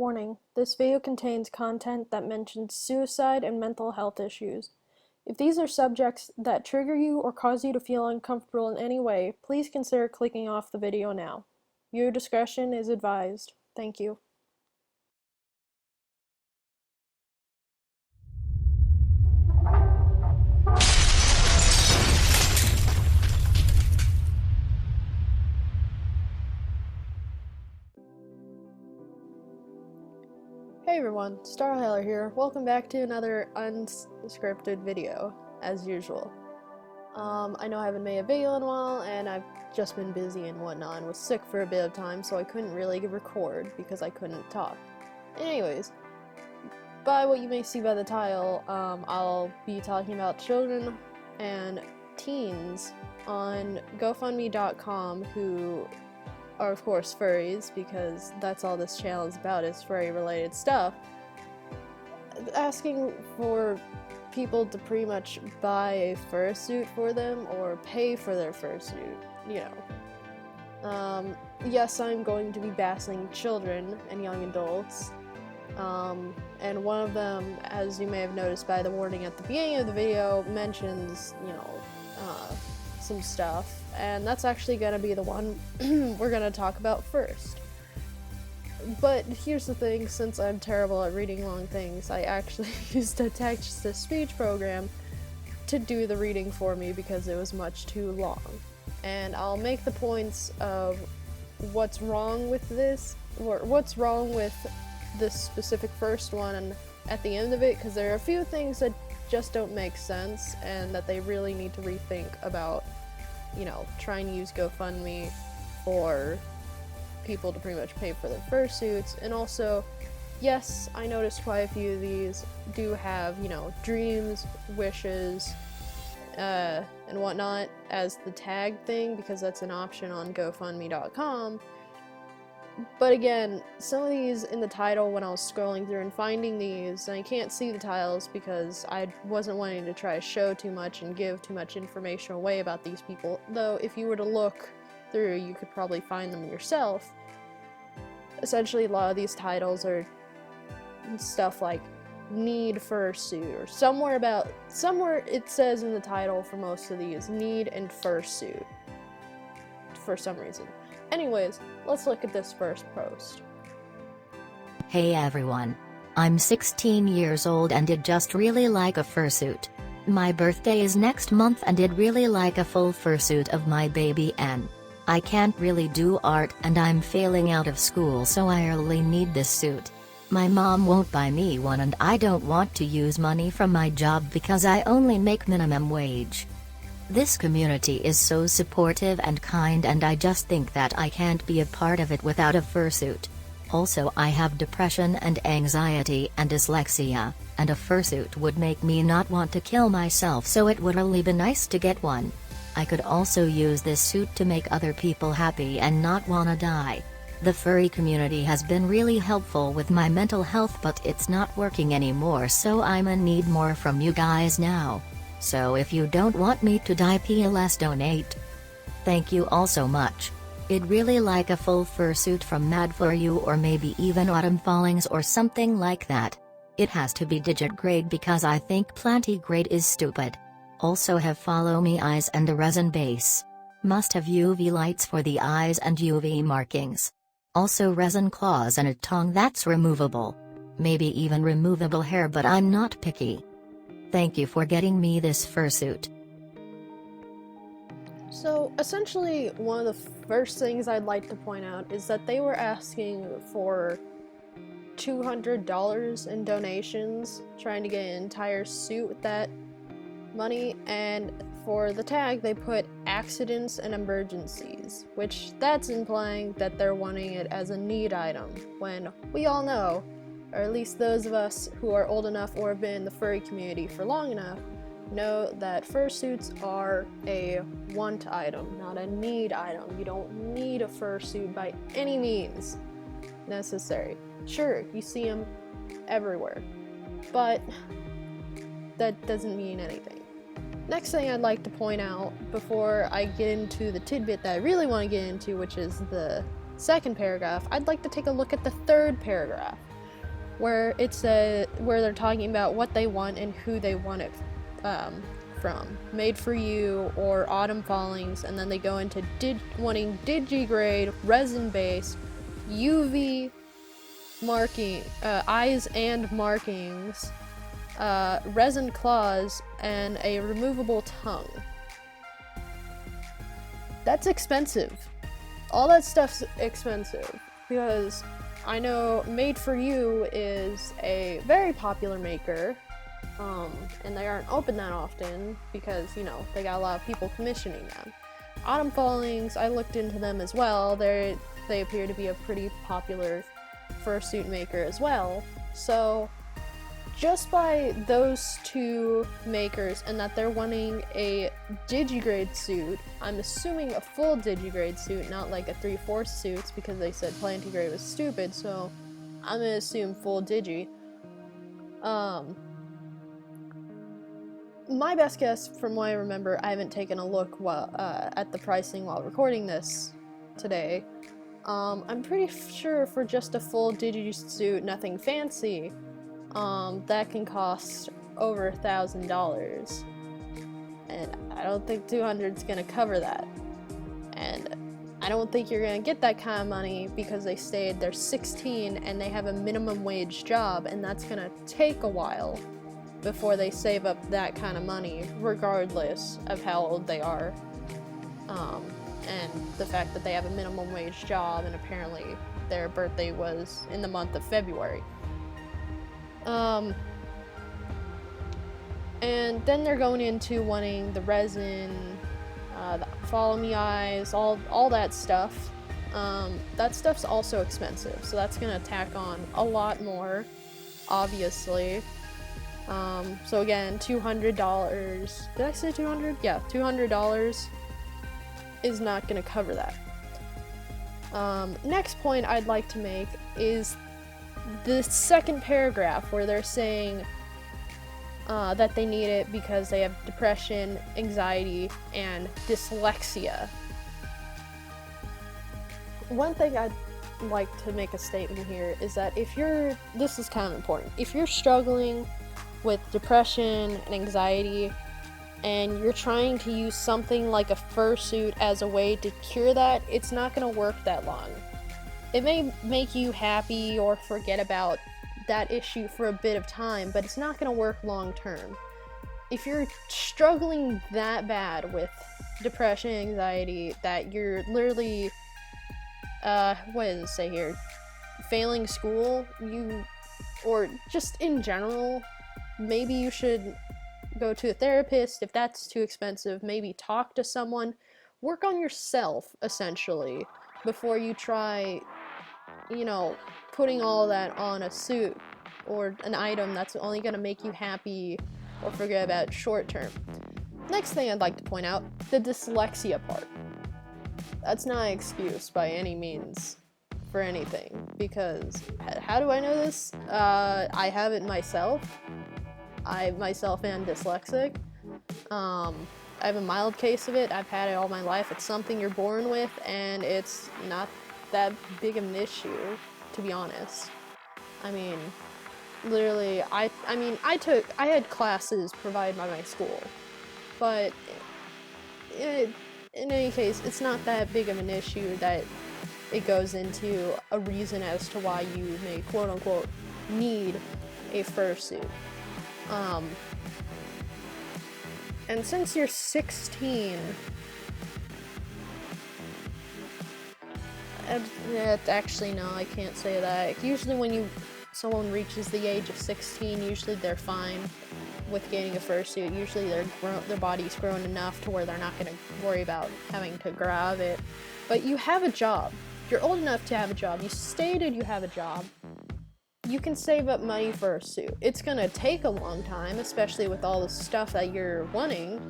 Warning: this video contains content that mentions suicide and mental health issues. If these are subjects that trigger you or cause you to feel uncomfortable in any way, please consider clicking off the video now. Viewer discretion is advised. Thank you. Hey everyone, Howler here. Welcome back to another unscripted video, as usual. I know I haven't made a video in a while, and I've just been busy and whatnot, and was sick for a bit of time, so I couldn't really record because I couldn't talk. Anyways, by what you may see by the title, I'll be talking about children and teens on GoFundMe.com who are of course furries, because that's all this channel is about, is furry related stuff, asking for people to pretty much buy a fursuit for them or pay for their fursuit, you know. Yes, I'm going to be bashing children and young adults, and one of them, as you may have noticed by the warning at the beginning of the video, mentions, you know, some stuff, and that's actually gonna be the one we're gonna talk about first. But here's the thing, since I'm terrible at reading long things, I actually used a text-to-speech program to do the reading for me because it was much too long. And I'll make the points of what's wrong with this, or what's wrong with this specific first one, and at the end of it, because there are a few things that just don't make sense and that they really need to rethink about, you know, trying to use GoFundMe for people to pretty much pay for their fursuits. And also, yes, I noticed quite a few of these do have, you know, dreams, wishes, and whatnot as the tag thing, because that's an option on GoFundMe.com. But again, some of these in the title, when I was scrolling through and finding these, and I can't see the titles because I wasn't wanting to try to show too much and give too much information away about these people, though if you were to look through, you could probably find them yourself. Essentially, a lot of these titles are stuff like need fursuit, or somewhere it says in the title for most of these, need and fursuit, for some reason. Anyways, let's look at this first post. Hey everyone. I'm 16 years old and I'd just really like a fursuit. My birthday is next month and I'd really like a full fursuit of my baby N. I can't really do art and I'm failing out of school, so I really need this suit. My mom won't buy me one and I don't want to use money from my job because I only make minimum wage. This community is so supportive and kind, and I just think that I can't be a part of it without a fursuit. Also, I have depression and anxiety and dyslexia, and a fursuit would make me not want to kill myself, so it would really be nice to get one. I could also use this suit to make other people happy and not wanna die. The furry community has been really helpful with my mental health, but it's not working anymore, so I'm in need more from you guys now. So if you don't want me to die, please donate. Thank you all so much. I'd really like a full fursuit from Mad For You, or maybe even Autumn Fallings or something like that. It has to be digit grade because I think plantigrade is stupid. Also have follow me eyes and a resin base. Must have UV lights for the eyes and UV markings. Also resin claws and a tongue that's removable. Maybe even removable hair, but I'm not picky. Thank you for getting me this fursuit. So essentially, one of the first things I'd like to point out is that they were asking for $200 in donations, trying to get an entire suit with that money, and for the tag they put accidents and emergencies, which that's implying that they're wanting it as a need item, when we all know, or at least those of us who are old enough or have been in the furry community for long enough, know that fursuits are a want item, not a need item. You don't need a fursuit by any means necessary. Sure, you see them everywhere, but that doesn't mean anything. Next thing I'd like to point out before I get into the tidbit that I really want to get into, which is the second paragraph, I'd like to take a look at the third paragraph, where where they're talking about what they want and who they want it from. Made for You or Autumn Fallings, and then they go into wanting digigrade, resin-based, UV marking, eyes and markings, resin claws, and a removable tongue. That's expensive. All that stuff's expensive, because I know Made for You is a very popular maker, and they aren't open that often because, you know, they got a lot of people commissioning them. Autumn Fallings, I looked into them as well. They appear to be a pretty popular fursuit maker as well. So just by those two makers and that they're wanting a digigrade suit, I'm assuming a full digigrade suit, not like a 3/4 suits, because they said plantigrade was stupid, so I'm gonna assume full digi. My best guess, from what I remember, I haven't taken a look at the pricing while recording this today. I'm pretty sure for just a full digi suit, nothing fancy, that can cost over $1,000, and I don't think 200's gonna cover that, and I don't think you're gonna get that kind of money because they're 16 and they have a minimum wage job, and that's gonna take a while before they save up that kind of money, regardless of how old they are, and the fact that they have a minimum wage job, and apparently their birthday was in the month of February. And then they're going into wanting the resin, the follow me eyes, all that stuff. That stuff's also expensive, so that's gonna tack on a lot more, obviously. So again, $200. Did I say 200? Yeah, $200 is not gonna cover that. Next point I'd like to make is the second paragraph where they're saying that they need it because they have depression, anxiety, and dyslexia. One thing I'd like to make a statement here is that this is kind of important, if you're struggling with depression and anxiety and you're trying to use something like a fursuit as a way to cure that, it's not going to work that long. It may make you happy or forget about that issue for a bit of time, but it's not going to work long term. If you're struggling that bad with depression, anxiety, that you're literally, what does it say here? Failing school, or just in general, maybe you should go to a therapist. If that's too expensive, maybe talk to someone. Work on yourself, essentially, before you try, putting all that on a suit or an item that's only going to make you happy or forget about short term. Next thing I'd like to point out, the dyslexia part. That's not an excuse by any means for anything, because how do I know this? I have it myself. I myself am dyslexic. I have a mild case of it. I've had it all my life. It's something you're born with, and it's not that big of an issue, to be honest. I mean, literally, I had classes provided by my school, but in any case, it's not that big of an issue that it goes into a reason as to why you may quote-unquote need a fursuit. And since you're 16, actually no, I can't say that. Usually when someone reaches the age of 16, usually they're fine with getting a fursuit. Usually their body's grown enough to where they're not going to worry about having to grab it. But you have a job. You're old enough to have a job. You stated you have a job. You can save up money for a suit. It's gonna take a long time, especially with all the stuff that you're wanting.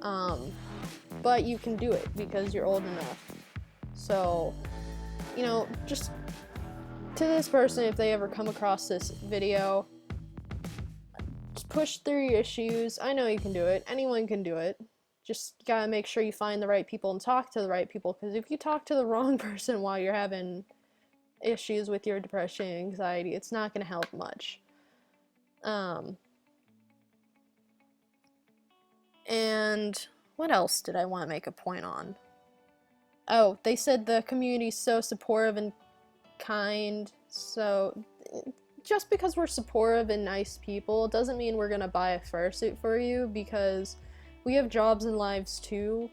But you can do it because you're old enough. So, just to this person, if they ever come across this video, just push through your issues. I know you can do it. Anyone can do it. just gotta make sure you find the right people and talk to the right people, because if you talk to the wrong person while you're having issues with your depression and anxiety, it's not gonna help much. And what else did I want to make a point on? Oh, they said the community's so supportive and kind, so just because we're supportive and nice people doesn't mean we're gonna buy a fursuit for you, because we have jobs and lives too.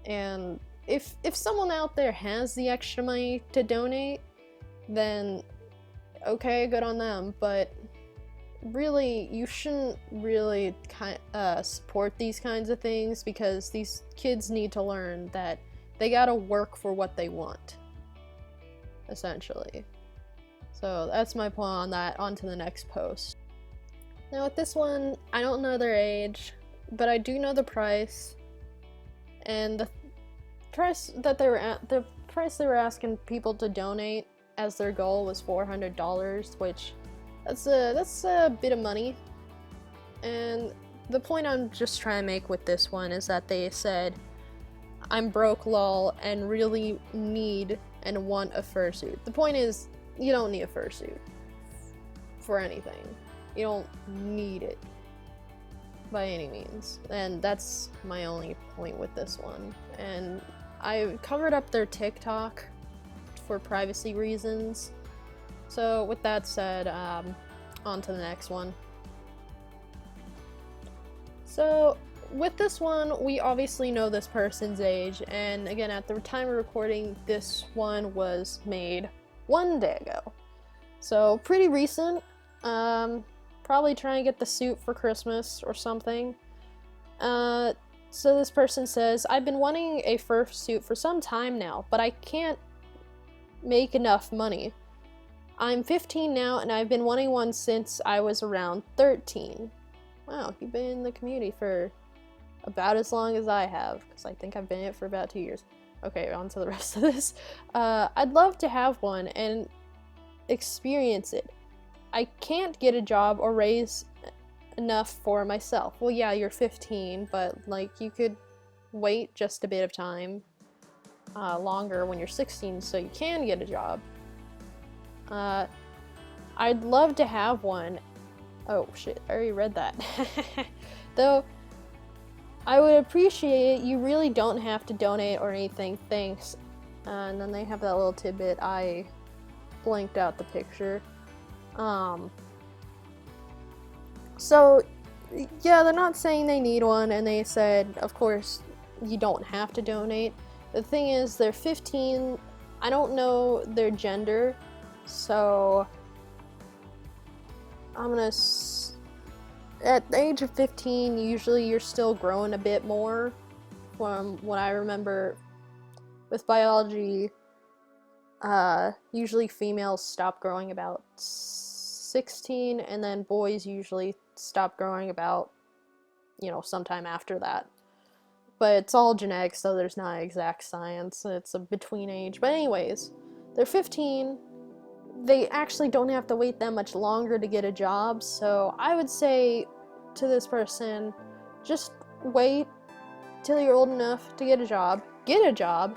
And if someone out there has the extra money to donate, then okay, good on them, but really, you shouldn't really support these kinds of things, because these kids need to learn that they gotta work for what they want, essentially. So that's my point on that. On to the next post. Now with this one, I don't know their age, but I do know the price, and the price they were asking people to donate as their goal was $400, which that's a bit of money. And the point I'm just trying to make with this one is that they said, I'm broke lol and really need and want a fursuit. The point is, you don't need a fursuit for anything. You don't need it by any means. And that's my only point with this one. And I covered up their TikTok for privacy reasons. So with that said, on to the next one. So with this one, we obviously know this person's age, and again, at the time of recording, this one was made 1 day ago. So pretty recent. Probably trying to get the suit for Christmas or something. So this person says, I've been wanting a fursuit for some time now, but I can't make enough money. I'm 15 now, and I've been wanting one since I was around 13. Wow, you've been in the community for about as long as I have, because I think I've been in it for about 2 years. Okay, on to the rest of this. I'd love to have one and experience it. I can't get a job or raise enough for myself. Well, yeah, you're 15, but like you could wait just a bit of time longer when you're 16 so you can get a job. I'd love to have one. Oh shit, I already read that. Though, I would appreciate it. You really don't have to donate or anything, thanks. And then they have that little tidbit. I blanked out the picture. So, yeah, they're not saying they need one, and they said, of course, you don't have to donate. The thing is, they're 15. I don't know their gender, so I'm gonna at the age of 15, usually you're still growing a bit more. From what I remember with biology, usually females stop growing about 16, and then boys usually stop growing about, sometime after that. But it's all genetics, so there's not exact science. It's a between age. But anyways, they're 15. They actually don't have to wait that much longer to get a job, so I would say to this person, just wait till you're old enough to get a job,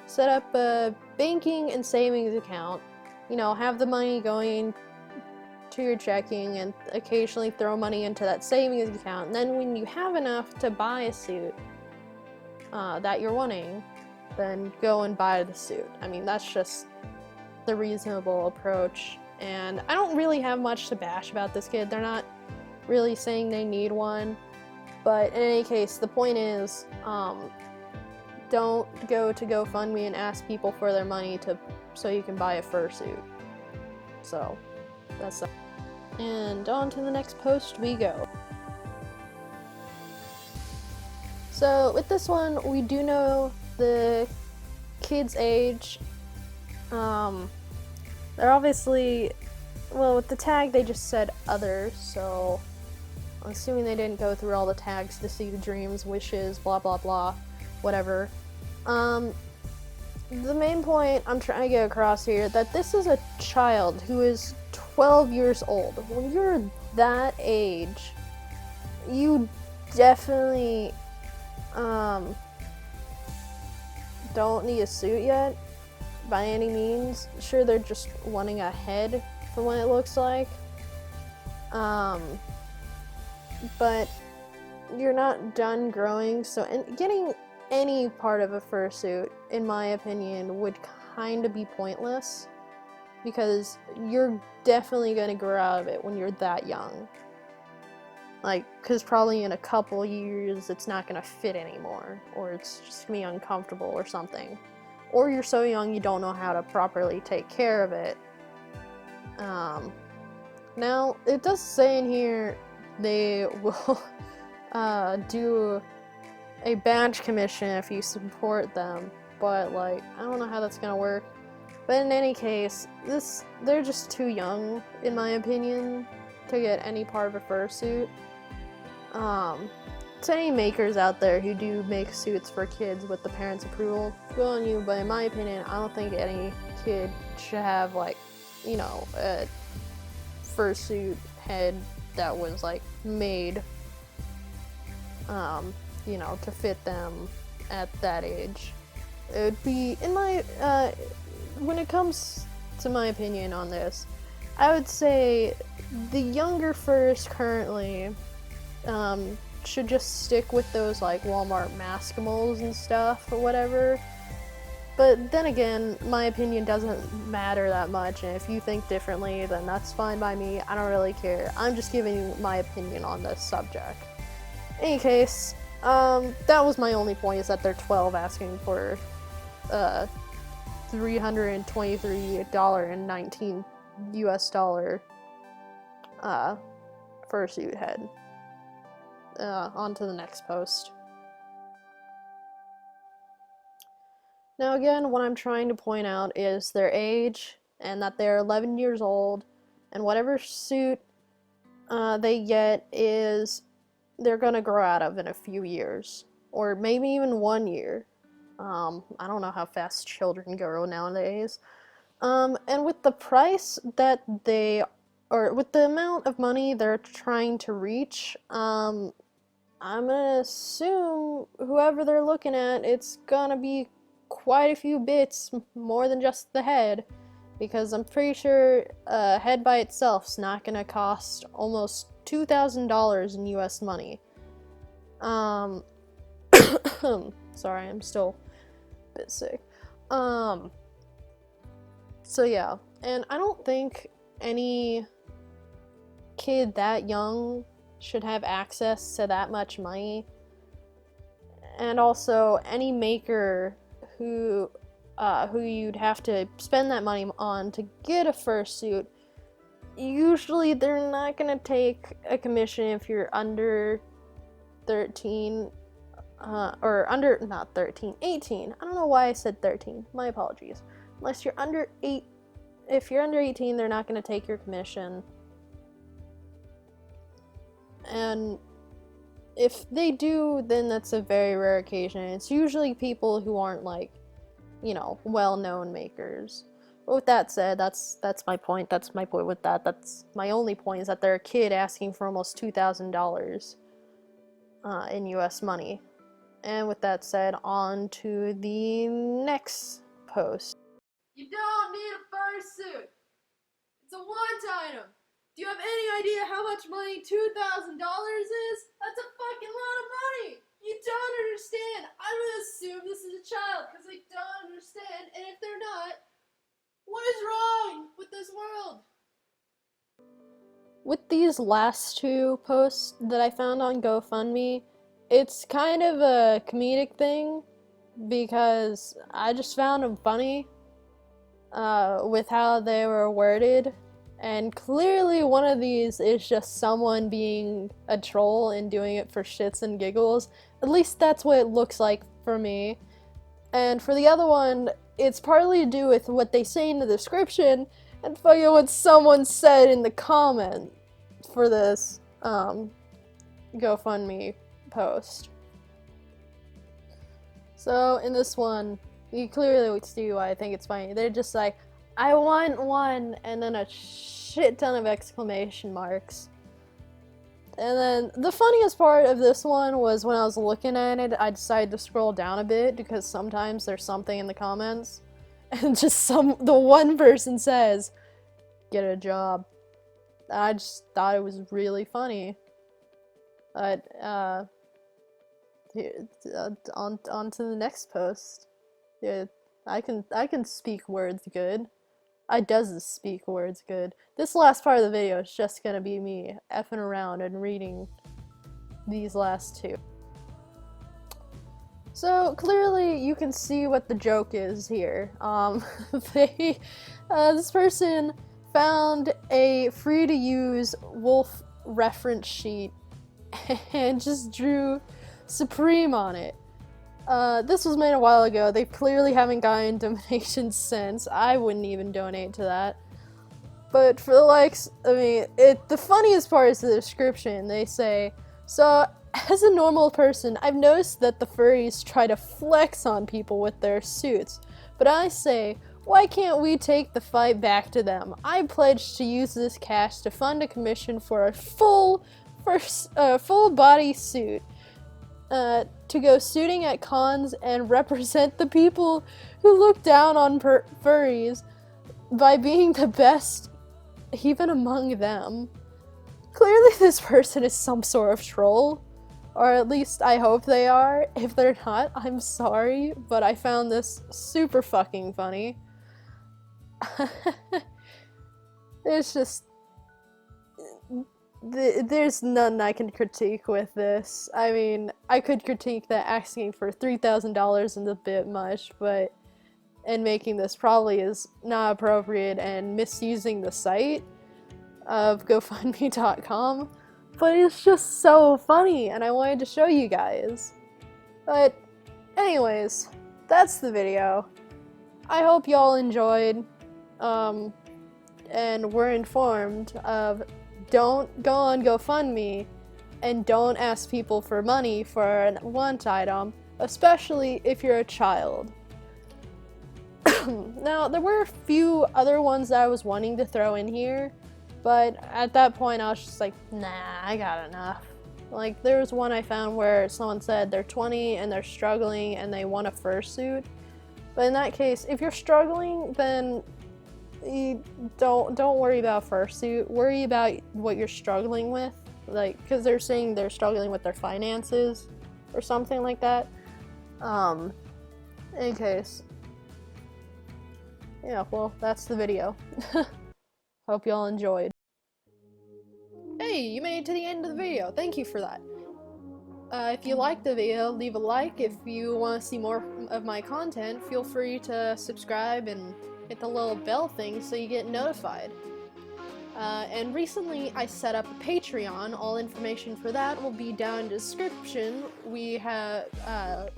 set up a banking and savings account, have the money going to your checking and occasionally throw money into that savings account, and then when you have enough to buy a suit that you're wanting, then go and buy the suit. I mean, that's just the reasonable approach, and I don't really have much to bash about this kid. They're not really saying they need one, but in any case, the point is, don't go to GoFundMe and ask people for their money so you can buy a fursuit. So, that's that. And on to the next post we go. So, with this one, we do know the kid's age. They're obviously, well, with the tag they just said others, so I'm assuming they didn't go through all the tags to see the dreams, wishes, blah blah blah, whatever. The main point I'm trying to get across here, that this is a child who is 12 years old. When you're that age, you definitely don't need a suit yet by any means. Sure, they're just wanting a head from what it looks like. But you're not done growing, so getting any part of a fursuit, in my opinion, would kind of be pointless, because you're definitely going to grow out of it when you're that young. Like, because probably in a couple years it's not going to fit anymore, or it's just going to be uncomfortable or something. Or you're so young you don't know how to properly take care of it. Now, it does say in here they will do a badge commission if you support them, but like, I don't know how that's gonna work. But in any case, they're just too young, in my opinion, to get any part of a fursuit. To any makers out there who do make suits for kids with the parents' approval, good on you, but in my opinion, I don't think any kid should have, like, you know, a fursuit head that was, like, made, you know, to fit them at that age. It would be, in my, when it comes to my opinion on this, I would say the younger furs currently, should just stick with those, like, Walmart Maskimals and stuff, or whatever. But then again, my opinion doesn't matter that much, and if you think differently, then that's fine by me. I don't really care. I'm just giving you my opinion on this subject. In any case, that was my only point, is that they're 12 asking for $323.19 fursuit head. On to the next post. Now again, what I'm trying to point out is their age, and that they're 11 years old, and whatever suit they get is they're gonna grow out of in a few years, or maybe even 1 year. I don't know how fast children grow nowadays. And with the price that or with the amount of money they're trying to reach, I'm gonna assume whoever they're looking at, it's gonna be quite a few bits more than just the head, because I'm pretty sure a head by itself's not gonna cost almost $2,000 in US money. Sorry, I'm still a bit sick. So yeah, and I don't think any kid that young should have access to that much money. And also, any maker who you'd have to spend that money on to get a fursuit, usually they're not gonna take a commission if you're under 13, or under, not 13, 18. I don't know why I said 13, my apologies. Unless you're under 8, if you're under 18, they're not gonna take your commission. And if they do, then that's a very rare occasion. It's usually people who aren't, like, you know, well-known makers. But with that said, that's my point. That's my point with that. That's my only point, is that they're a kid asking for almost $2,000 in US money. And with that said, on to the next post. You don't need a fursuit. It's a want item. Do you have any idea how much money $2,000 is? That's a fucking lot of money! You don't understand! I'm gonna assume this is a child because they don't understand, and if they're not, what is wrong with this world? With these last two posts that I found on GoFundMe, it's kind of a comedic thing, because I just found them funny with how they were worded. And clearly one of these is just someone being a troll and doing it for shits and giggles. At least that's what it looks like for me. And for the other one, it's partly to do with what they say in the description and fucking what someone said in the comment for this GoFundMe post. So in this one, you clearly see why I think it's funny. They're just like, I want one, and then a shit ton of exclamation marks. And then the funniest part of this one was when I was looking at it, I decided to scroll down a bit because sometimes there's something in the comments and just the one person says, "Get a job." I just thought it was really funny. But here, on to the next post. Yeah, I can speak words good. I does speak words good. This last part of the video is just gonna be me effing around and reading these last two. So clearly you can see what the joke is here. This person found a free-to-use wolf reference sheet and just drew Supreme on it. This was made a while ago. They clearly haven't gotten donations since. I wouldn't even donate to that. But for the likes, I mean, the funniest part is the description. They say, "So, as a normal person, I've noticed that the furries try to flex on people with their suits. But I say, why can't we take the fight back to them? I pledge to use this cash to fund a commission for a full body suit. To go suiting at cons and represent the people who look down on furries by being the best even among them." Clearly this person is some sort of troll, or at least I hope they are. If they're not, I'm sorry, but I found this super fucking funny. It's just... there's none I can critique with this. I mean, I could critique that asking for $3,000 is a bit much, and making this probably is not appropriate and misusing the site of GoFundMe.com, but it's just so funny and I wanted to show you guys. But anyways, that's the video. I hope y'all enjoyed, and were informed of don't go on GoFundMe and don't ask people for money for a want item, especially if you're a child. Now, there were a few other ones that I was wanting to throw in here, but at that point I was just like, nah, I got enough. Like, there was one I found where someone said they're 20 and they're struggling and they want a fursuit. But in that case, if you're struggling, then you don't worry about fursuit. Worry about what you're struggling with, like, because they're saying they're struggling with their finances or something like that. In case, yeah, well, that's the video. Hope y'all enjoyed. Hey, you made it to the end of the video. Thank you for that. If you liked the video, leave a like. If you want to see more of my content, feel free to subscribe and hit the little bell thing so you get notified. And recently I set up a Patreon. All information for that will be down in the description. We have,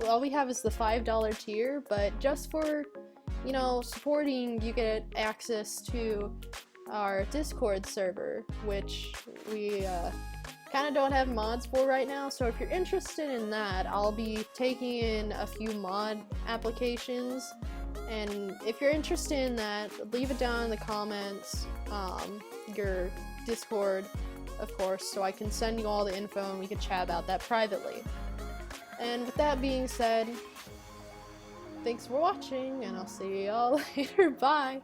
all we have is the $5 tier, but just for, you know, supporting, you get access to our Discord server, which we kind of don't have mods for right now. So if you're interested in that, I'll be taking in a few mod applications, and if you're interested in that, leave it down in the comments, your Discord, of course, so I can send you all the info and we can chat about that privately. And with that being said, thanks for watching, and I'll see y'all later. Bye!